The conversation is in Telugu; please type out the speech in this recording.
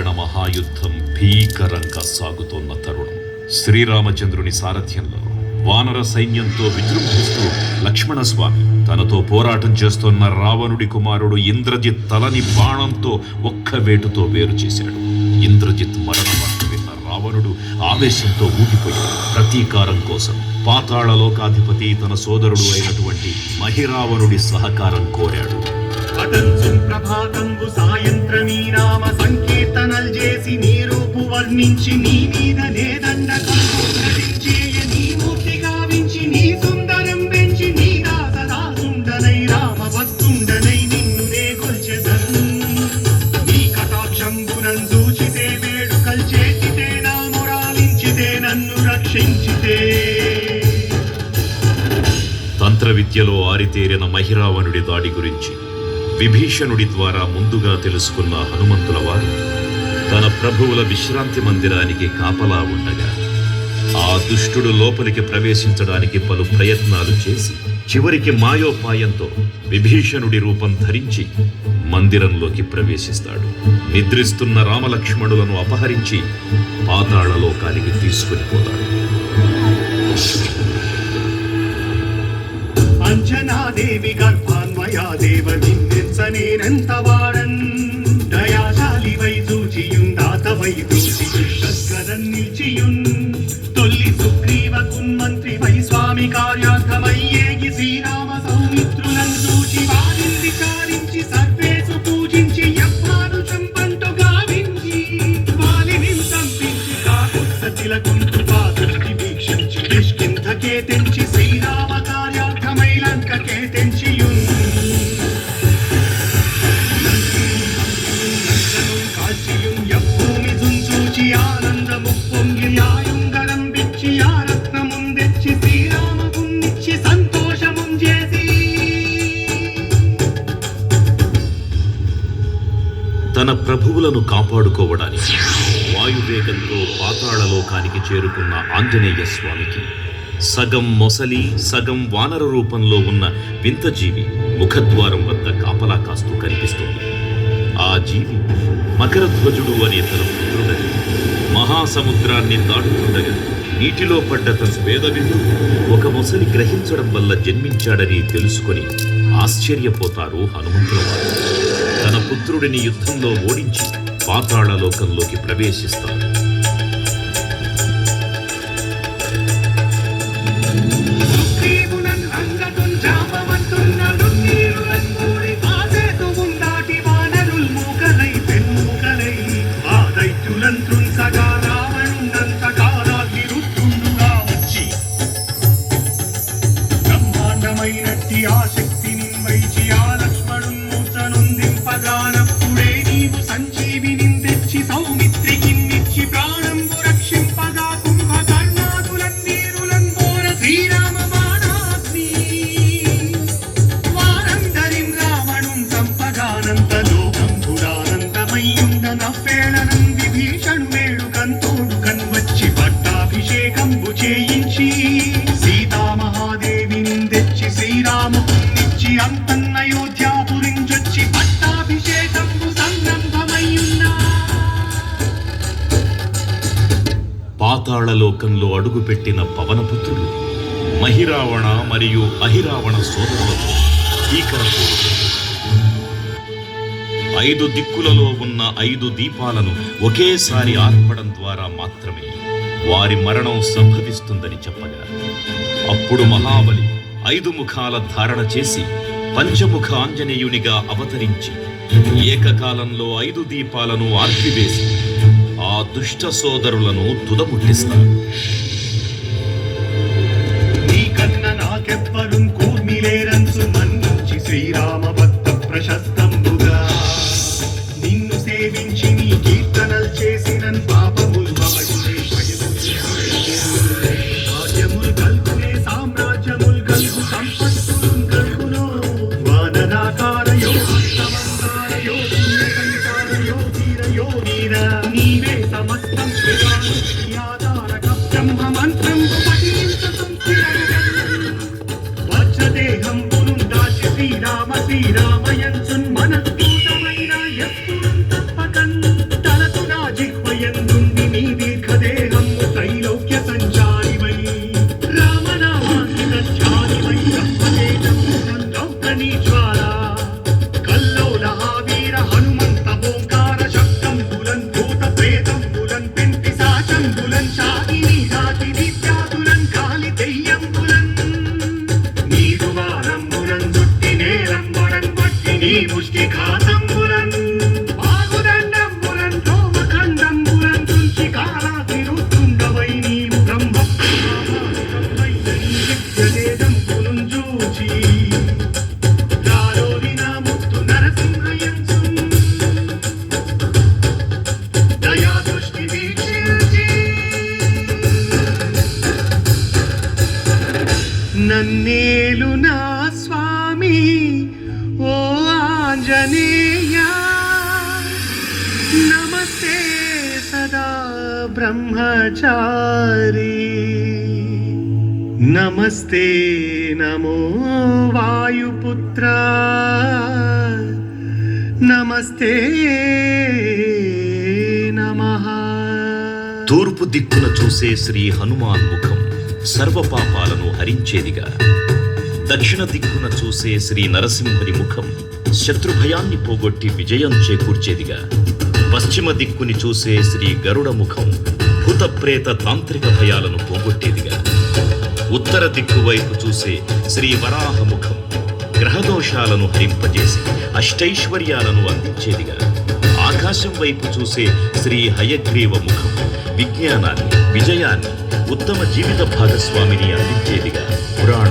రామాయణ మహాయుద్ధం భీకరంగా సాగుతోన్న తరుణం. శ్రీరామచంద్రుని సారథ్యంలో వానర సైన్యంతో విజృంభిస్తూ లక్ష్మణస్వామి తనతో పోరాటం చేస్తున్న రావణుడి కుమారుడు ఇంద్రజిత్ తలని బాణంతో ఒక్క వేటుతో వేరు చేశాడు. ఇంద్రజిత్ మరణ వార్త విన్న రావణుడు ఆవేశంతో ఊగిపోయాడు. ప్రతీకారం కోసం పాతాళ లోకాధిపతి తన సోదరుడు అయినటువంటి మహిరావణుడి సహకారం కోరాడు. ప్రభాతంబు సాయంత్రమీ నామ సంకీర్తనల్ చేసి నీ రూపు వర్ణించి నీ మీద నేదండకరించి నీ మూర్తి గావించి నీ సుందరం పెంచి నీ దాసదాసుండనై రామ భక్తుండనై నిన్ను నే కొల్చెదన్ నీ కటాక్షంబునం చూచితే వేడుకల్ చేసితే నా మొరాలించితే నన్ను రక్షించితే. తంత్ర విద్యలో ఆరితేరిన మహిరావణుడి దాడి గురించి విభీషణుడి ద్వారా ముందుగా తెలుసుకున్న హనుమంతుల వారు తన ప్రభువుల విశ్రాంతి మందిరానికి కాపలా ఉండగా ఆ దుష్టుడు లోపలికి ప్రవేశించడానికి పలు ప్రయత్నాలు చేసి చివరికి మాయోపాయంతో విభీషణుడి రూపం ధరించి మందిరంలోకి ప్రవేశిస్తాడు. నిద్రిస్తున్న రామలక్ష్మణులను అపహరించి పాతాళ లోకానికి తీసుకుని పోతాడు. అంజనాదేవి గర్భాన్వయా దేవ నిన్నెంత వాడన్ దయాశాలి వై చూచియుందాతవై దూషిగదన్ నిల్చియున్ తొల్లి సుగ్రీవకున్ మంత్రి వై స్వామి కార్యార్థమయ్యేగి శ్రీరామ సౌమిత్రులను చూచి వారిని విచారించి సర్వేసు పూజించి యవ్వాను చంపంటు గావించి వాలిని సంపించి కాకుత్సతిలకుంటు పాదృష్టి వీక్షించి కిష్కింధకే తెంచి శ్రీరామ కార్యార్థమై లంకకే తెంచియున్ ఆనందము పొంగి ఆయుంగరం విచ్చి ఆ రత్నముం తెచ్చి శ్రీరామకున్నిచ్చి సంతోషముం చేసి తన ప్రభువులను కాపాడుకోవడానికి వాయువేగంతో పాతాళలోకానికి చేరుకున్న ఆంజనేయ స్వామికి సగం మొసలి సగం వానర రూపంలో ఉన్న వింత జీవి ముఖద్వారం వద్ద కాపలా కాస్తూ కనిపిస్తుంది. ఆ జీవి మకరధ్వజుడు అనే తన పుత్రుడని మహాసముద్రాన్ని దాటుతుండగా నీటిలో పడ్డ తన వేదవిందు ఒక మొసలి గ్రహించడం వల్ల జన్మించాడని తెలుసుకొని ఆశ్చర్యపోతారు హనుమంతుల వారు. తన పుత్రుడిని యుద్ధంలో ఓడించి పాతాళ లోకంలోకి ప్రవేశిస్తారు. ఆ శక్తిని వైచి ఆ లక్ష్మణున్ముతనుందింపగానప్పుడే నీవు సంజీవిని తెచ్చి సౌమిత్రికిన్నిచ్చి ప్రాణంబు రక్షింపగా కుంభకర్ణాదులన్నీరులంబోర శ్రీరామ బాణాగ్ని వారందరిం రావణుం సంపగానంత లోకంబుడానందమయ్యుండ నవ్వేళనం విభీషణు వేడుకంతోడు కన్వచ్చి పట్టాభిషేకంబు చేయించి సీతామహాదేవిని తెచ్చి శ్రీరామునిచ్చి అంతన్నయోధ్యాపురించొచ్చి పట్టాభిషేకంబు సంరంభమయ్యున్నా. పాతాళలోకంలో అడుగుపెట్టిన పవనపుత్రుడు మహిరావణ మరియు అహిరావణ సోదరులతో భీకరపోరు. 5 దిక్కులలో ఉన్న 5 దీపాలను ఒకేసారి ఆర్పడం ద్వారా మాత్రమే వారి మరణం సంభవిస్తుందని చెప్పగా అప్పుడు మహాబలి 5 ముఖాల ధారణ చేసి పంచముఖ ఆంజనేయునిగా అవతరించి ఏకకాలంలో 5 దీపాలను ఆర్పివేసి ఆ దుష్ట సోదరులను తుదముట్టిస్తారు. నీకన్న నాకెవ్వరుం కూర్మిలేరంచు మన్నించి శ్రీరామ భక్త ప్రశస్తంబుగా నిన్ను సేవించి నీ కీర్తనల్ చేసినన్ పాపముల్ భాగ్యముల్ కల్గునే సామ్రాజ్యముల్ కల్గు సంపత్తులున్ కల్గునో వానరాకారయో సమస్తారయో పుణ్యకంకారయో ధీరయో వీర నీవే సమస్తం ఆధారక బ్రహ్మ మంత్రం పఠించ సంస్థిరం వజ్రదేహం పురుందాచి శ్రీరామ శ్రీరామయంచున్ మనఃపూతమైన ఎప్పుడు తప్పకన్ తలతునా ఓ ఆంజనేయ నమస్తే సదా బ్రహ్మచారి నమస్తే నమో వాయుపుత్ర నమస్తే నమః. తూర్పు దిక్కున చూసే శ్రీ హనుమాన్ ముఖం సర్వపాపాలను హరించేదిగా, దక్షిణ దిక్కున చూసే శ్రీ నరసింహుని ముఖం శత్రుభయాన్ని పోగొట్టి విజయం చేకూర్చేదిగా, పశ్చిమ దిక్కుని చూసే శ్రీ గరుడ ముఖం భూతప్రేత తాంత్రిక భయాలను పోగొట్టేదిగా, ఉత్తర దిక్కు వైపు చూసే శ్రీ వరాహ ముఖం గ్రహదోషాలను హరింపజేసి అష్టైశ్వర్యాలను అందించేదిగా, ఆకాశం వైపు చూసే శ్రీ హయగ్రీవ ముఖం విజ్ఞానాన్ని, విజయాన్ని, ఉత్తమ జీవిత భాగస్వామిని అందించేదిగా పురాణ